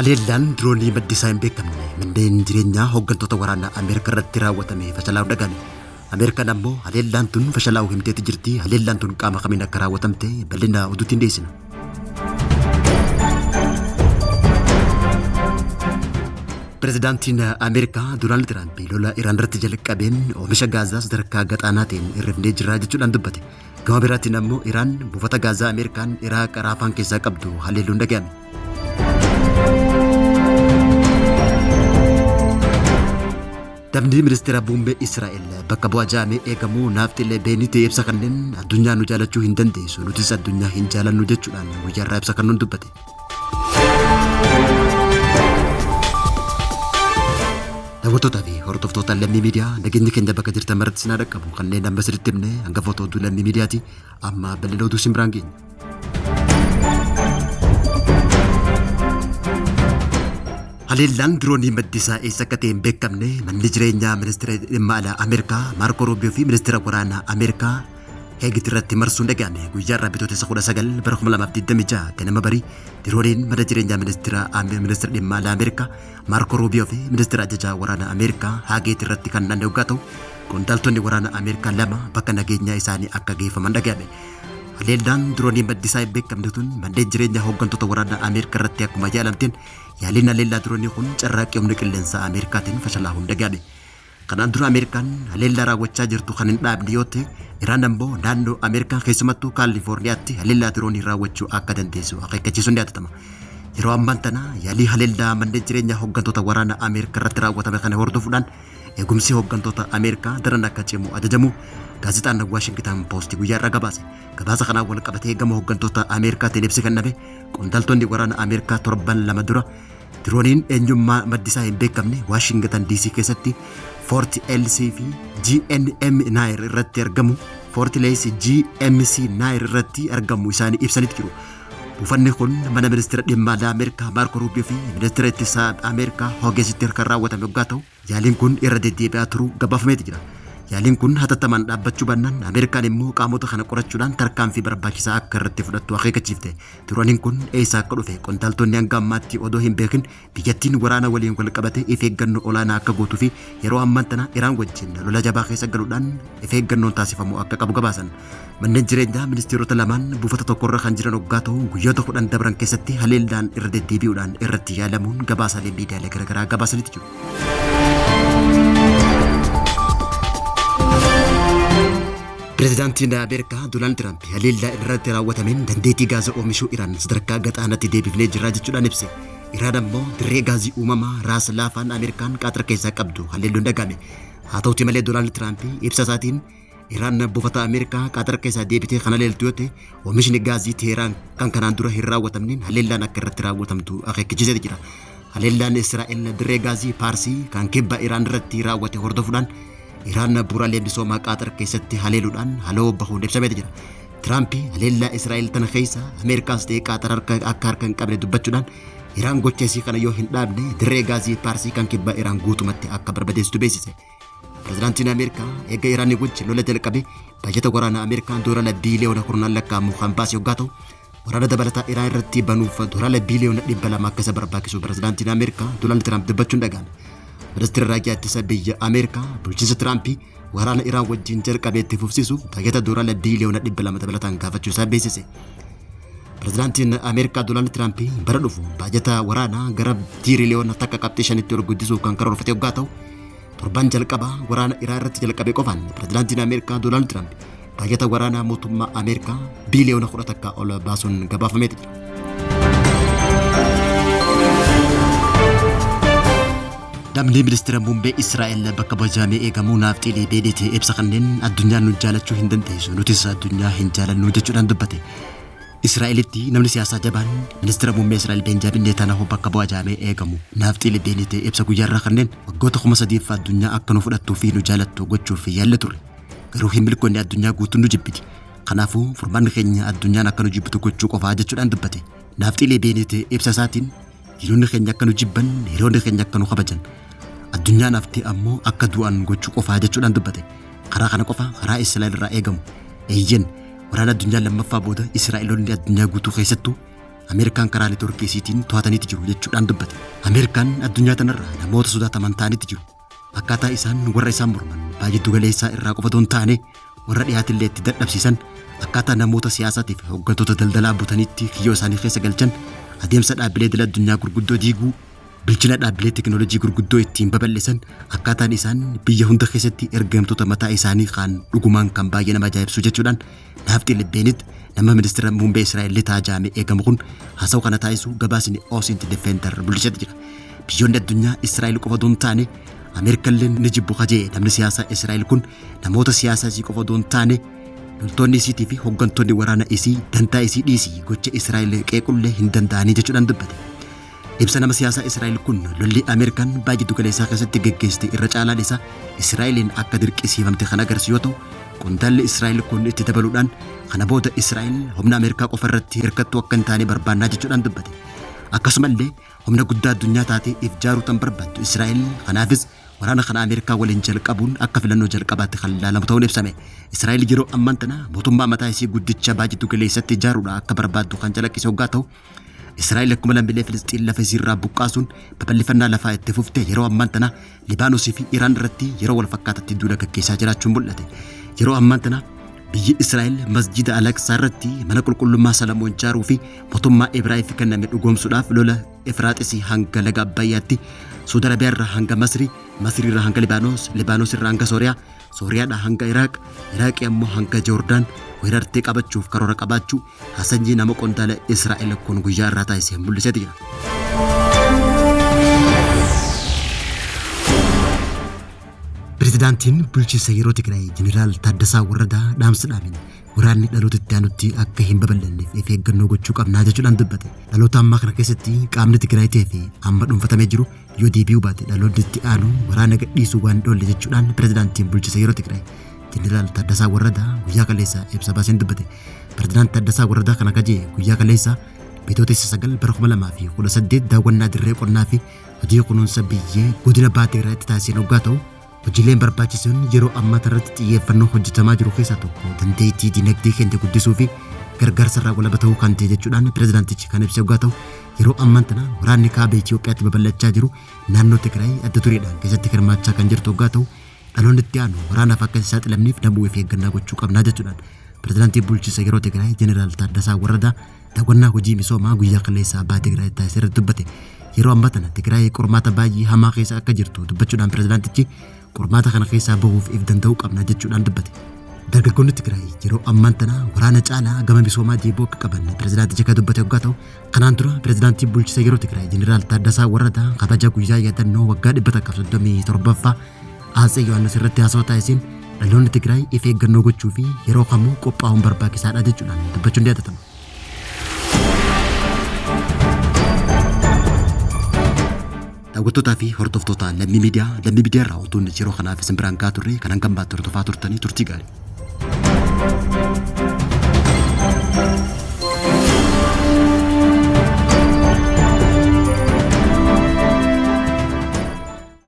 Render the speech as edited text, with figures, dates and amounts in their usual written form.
Haleellaan diroonii maddisaa hin beekamne manneen jireenyaa hooggantoota waraanaa Ameerikaa irratti raawwatame fashalaa'uu dhaga'ame. Ameerikaan ammoo haleellaan tun fashalaa'uu himteeti jirti. Haleellaan tun qaama kamiin akka raawwatamte bal'ina oduutti hin dhiyeessina. Pireezidaantiin Ameerikaa Doonaald Tiraamp lola Iraan irratti jalqabeen oomisha gaazaa sadarkaa gadaanaatiin hirrifnee jira jechuudhaan dubbate. Gama biraatiin ammoo Iraan buufata gaazaa Ameerikaan Iraaq raafaan keessaa qabdu haleeluun dhaga'ame. Dabni ministeera muummee Israa'el bakka bu'aa jaamee eegamuu naaftilee beenitee ibsa kanneen addunyaa nu jaalachuu hin dandeessu nutis addunyaa hin jaalannu jechuudhaan guyyaarraa ibsa kannuun dubbate. Daawwattootaa fi hordoftoota lammii miidiyaa nageenyi keenya bakka jirtan maratti sinaa dhaqqabu kanneen amma sirriitti himne hangafoota oduu lammii miidiyaati amma bal'ina oduu simbiraan geenya. Haleellaan diroonii maddisaa eessa akka ta'e hin beekamne manni jireenyaa ministeera dhimma alaa Ameerikaa Maarko Ruubiyoo fi ministeera waraanaa Ameerikaa Heegit irratti marsuun dhaga'ame. Guyyaarraa bitootessa 19 bara 2026 ganama barii dirooniin mana jireenyaa ministeera dhimma alaa Ameerikaa Maarko Ruubiyoo fi ministeera ajajaa waraanaa Ameerikaa Heegit irratti kan naanna'u yoo ta'u qondaaltonni waraanaa Ameerikaa lama bakka nageenyaa isaanii akka geeffaman dhaga'ame. Haleellaan diroonii maddisaa hin beekamne tun manneen jireenyaa hooggantoota waraanaa Ameerikaa irratti akkuma yaalamteen yaaliin haleellaa diroonii kun carraaqqii humna qilleensaa Ameerikaatiin fashalaa'uun dhaga'ame. Kanaan dura Ameerikaan haleellaa raawwachaa jirtu kan hin dhaabne yoo ta'e Iraan ammoo naannoo Ameerikaa keessumattuu Kaalifoorniyaatti haleellaa diroonii raawwachuu akka dandeessu akeekkachiisuun yaadatama. Yeroo ammaan tana yaalii haleellaa manneen jireenyaa hooggantoota waraanaa Ameerikaa irratti raawwatame kana hordofuudhaan eegumsi hooggantoota Ameerikaa daran akka cimu ajajamu gaazexaan Washington Post guyyaarraa gabaase. Gabaasa kanaan wal qabatee gama hooggantoota Ameerikaatiin ibsi kenname qondaaltonni waraana Ameerikaa torban lama dura dirooniin eenyummaa maddisaa hin beekamne Washington DC keessatti Fort LC fi GNM Nair irratti argamu Fort LC GMC Nair irratti argamu isaanii ibsanitti jiru. Buufanni kun mana ministeera dhimma alaa Ameerikaa Maarko Ruubiyoo fi ministeera ittisaa Ameerikaa Hoogesitti kan raawwatame yoo ta'u yaaliin kun irra deddeebi'aa turuu gabaafameeti jira. Yaaliin kun hatattamaan dhaabbachuu baannaan Ameerikaan immoo qaamota kana qorachuudhaan tarkaanfii barbaachisaa akka irratti fudhattu akeekkachiifte. Dirooniin kun eessaa akka dhufe qondaaltonni hanga ammaatti odoo hin beekin biyyattiin waraana waliin wal qabate of eeggannoo olaanaa akka gootuu fi yeroo ammaan tana Iraan wajjin lola jabaa keessa galuudhaan of eeggannoon taasifamuu akka qabu gabaasan. Manneen jireenyaa ministeerota lamaan buufata tokkorra kan jiran waggaa ta'u guyyoota 10 dabran keessatti haleellaan irra deddeebi'uudhaan irratti yaalamuun gabaasaalee miidiyaalee garaagaraa gabaasanitti jiru. Pireezidaantiin Ameerikaa Doonaald Tiraamp haleellaa irratti raawwatameen dandeettii gaazaa oomishuu Iraan sadarkaa gadaanaatti deebifnee jirra jechuudhaan ibse. Iraan ammoo dirree gaazii uumamaa Raas Laafaan Ameerikaan qaatara keessaa qabdu haleelluun dhaga'ame. Haa ta'uutii malee Doonaald Tiraamp ibsa isaatiin Iraan buufata Ameerikaa qaatara keessaa deebitee kan haleeltu yoo ta'e oomishni gaazii Teheraan kan kanaan dura hin raawwatamneen haleellaan akka irratti raawwatamtu akeekkachiisee jira. Haleellaan Israa'el dirree gaazii Paarsii kan kibba Iraan irratti raawwate hordofuudhaan Iraan bu'uuraalee misoomaa qaatara keessatti haleeluudhaan haloo bahuun ibsameeti jira. Tiraamp haleellaa Israa'el tana keessa Ameerikaas ta'ee qaatara akka harka hin qabne dubbachuudhaan Iraan gocha isii kana yoo hin dhaabne dirree gaazii Paarsii kan kibba Iraan guutumatti akka barbadeessitu beeksise. Pireezidaantiin Ameerikaa eega Iraanii wajjin lola jalqabe baajata waraanaa Ameerikaan doolaara biiliyoona 10 lakkaa'amu kan baase yoo ta'u waraana dabalataa Iraan irratti banuuf doolaara biiliyoona 200 akka isa barbaachisu pireezidaantiin Ameerikaa Doonaald Tiraamp dubbachuun dhaga'ame. Ministeera raayyaa ittisa biyya Ameerikaa bulchiinsa Tiraamp waraana Iraan wajjin jalqabee itti fufsiisuuf baajata doolaara biiliyoona 200 dabalataan gaafachuu isaa beeksise. Pireezidaantiin Ameerikaa Doonaald Tiraamp bara dhufu baajata waraanaa gara tiriliyoona takka qabxii 5tti ol guddisuuf kan karoorfate yoo ta'u torban jalqabaa waraana Iraan irratti jalqabee qofaan pireezidaantiin Ameerikaa Doonaald Tiraamp baajata waraanaa mootummaa Ameerikaa biiliyoona 10 takka ol baasuun gabaafameeti jira. Damni ministeera muummee Israa'el bakka bojaamee eegamuu naafxilee beedete ibsa kanneen addunyaan nu jaalachuu hin dandeessu nutis addunyaa hin jaalannu jechuudhaan dubbate. Israa'elitti namni siyaasaa jabaan ministeera muummee Israa'el Benjaamin Netanyaahuu bakka bojaamee eegamu naafxilee beedete ibsa guyyaarraa kanneen waggoota 3,000 addunyaa akka nu fudhattuu fi nu jaalattu gochuuf yaalla ture. Garuu hin milkoonni addunyaa guutuun nu jibbiti. Kanaafuu furmaanni keenya addunyaan akka nu jibbitu gochuu qofaa jechuudhaan dubbate. Naafxilee beedete ibsa isaatiin hiriyoonni keenya akka nu jibban hiriyoonni keenya akka nu kabajan addunyaan haftee ammoo akka du'an gochuu qofaa jechuudhaan dubbate. Karaa kana qofa karaa Israa'el irraa eegamu eeyyen waraana addunyaa lammaffaa booda Israa'eloonni addunyaa guutuu keessattuu Ameerikaan karaa neetworkiisiitiin to'ataniiti jiru jechuudhaan dubbate. Ameerikaan addunyaa tanarraa namoota sodaataman ta'aniiti jiru. Akkaataa isaan warra isaan morman baay'ee galeessaa irraa qofa doon taane warra dhiyaatillee itti dadhabsiisan akkaataa namoota siyaasaatiif hooggantoota daldalaa butaniitti kiyyoo isaanii keessa galchan adeemsa dhaabbilee daldala addunyaa gurguddoo diiguu bilchina dhaabbilee teknoolojii gurguddoo ittiin babal'isan akkaataan isaan biyya hunda keessatti ergamtoota mataa isaanii kan dhugumaan kan baay'ee nama ajaa'ibsu jechuudhaan naaftii libbeenit nama ministeera muummee Israa'el taajame eegamu kun haasawu kana taasisu gabaasni Oosint Defender bulchat jira. Biyyoonni addunyaa Israa'el qofa doon taane Ameerikalleen ni jibbu kajee namni siyaasaa Israa'el kun namoota siyaasaa isii qofa doon taane loltoonni isiitii fi hooggantoonni waraana isii dantaa isii dhiisii gocha Israa'el qeequllee hin danda'anii jechuudhaan dubbate. Ibsa nama siyaasaa Israa'el kun lolli Ameerikaan baay'ee galeessaa keessatti geggeessite irra caalaan isaa Israa'eliin akka dirqisiifamte kan agarsiisu yoo ta'u qondaalli Israa'el kun itti dabaluudhaan kana booda Israa'el humna Ameerikaa qofa irratti hirkattuu akka hin taane barbaannaa jechuudhaan dubbate. Akkasumallee humna guddaa addunyaa taatee if jaaruu tan barbaaddu Israa'el kanaafis waraana kana Ameerikaa waliin jalqabuun akka filannoo jalqabaatti kan ilaalamu ta'uun ibsame. Israa'el yeroo ammaan tana mootummaa mataa isii guddicha baay'ee galeessatti ijaaruudha akka barbaaddu kan calaqqise hoggaa ta'u Israa'el akkuma lammiilee Filisxiin lafa isiirraa buqqaasuun babal'ifannaa lafaa itti fufte yeroo ammaan tana Libaanosii fi Iraan irratti yeroo wal fakkaatatti duula gaggeessaa jiraachuun mul'ate. Yeroo ammaan tana biyyi Israa'el masjida Al-Aqsaa irratti mana qulqullummaa Salamoon ijaaruu fi mootummaa Ibraahiif kenname dhugoomsuudhaaf lola Efraaxisii hanga laga Abbayyaatti Saudi Arabiyaa irraa hanga Masrii, Masrii irraa hanga Libaanos, Libaanos irraa hanga Sooriyaa, Sooriyaadhaa hanga Iraaq, Iraaqii ammoo hanga Joordaan weerartee qabachuuf karoora qabaachuu hasanjii nama qondaala Israa'el kun guyyaa irraa taasisee mul'isee jira. Pirezidaantiin bulchiinsa yeroo Tigraay Jeneraal Taaddasaa Warradaa dhaamsa dhaabin waraanni dhaloota itti aanutti akka hin babal'anneef of eeggannoo gochuu qabnaa jechuudhaan dubbate. Dhaloota ammaa kana keessatti qaamni Tigraay ta'ee amma dhuunfatamee jiru yoo deebi'uu baate dhaloonni itti aanu waraana gadhiisuu waan dholle jechuudhaan pirezidaantiin bulchiinsa yeroo Tigraay Jeneraal Taaddasaa Warradaa guyyaa kaleessaa ibsa baaseen dubbate. Pirezidaant Taaddasaa Warradaa kana kajee guyyaa kaleessaa Bitootessa 9 bara 2018 daawwannaa dirree qonnaa fi hojii kunuunsa biyyee godina Baatee irratti taasiseen hoggaa ta'u hojiileen barbaachisoon yeroo ammaa irratti xiyyeeffannoo hojjetamaa jiru keessaa tokko dandeettii dinagdee keenya guddisuu fi gargaarsa irraa walaba ta'uu kan ta'e jechuudhaan pirezidaantichi kan ibse hoggaa ta'u yeroo ammaa tana waraanni kaaba Itoophiyaatti babal'achaa jiru naannoo Tigraay adda tureedhaan keessatti hirmaachaa kan jirtu hoggaa ta'u dhaloonni itti aanu waraanaaf akka hin saaxilamneef namuu of eeggannaa gochuu qabnaa jechuudhaan pirezidaantii bulchiinsa yeroo Tigraay Jeneraal Taaddasaa Warradaa daawwannaa hojii misoomaa guyyaa kaleessaa Baatee Tigraay taasisee dubbate. Yeroo ammaa tana Tigraay qormaata baay'ee hamaa keessa akka jirtu dubbachuudhaan pirezidaantichi qormaata kana keessaa bahuuf if danda'uu qabna jechuudhaan dubbate. Dargaggoonni Tigraay yeroo ammaan tana waraana caalaa gama misoomaa deebuu akka qaban pirezidaantichi kan dubbate hoggaa ta'u kanaan dura pirezidaantii bulchiinsa yeroo Tigraay Jeneraal Taaddasaa Warradaa kabaja guyyaa yaadannoo waggaa 137ffaa Atsee Yohaannis irratti haasawaa taasiseen dhaloonni Tigraay of eeggannoo gochuu fi yeroo kamuu qophaa'uun barbaachisaadha jechuudhaan dubbachuun yaadatama. Daawwattootaa fi hordoftoota lammii miidiyaa irraa oduun yeroo kanaaf isin biraan gahaa turre kan hanga ammaatti hordofaa turtanii turtii gaarii.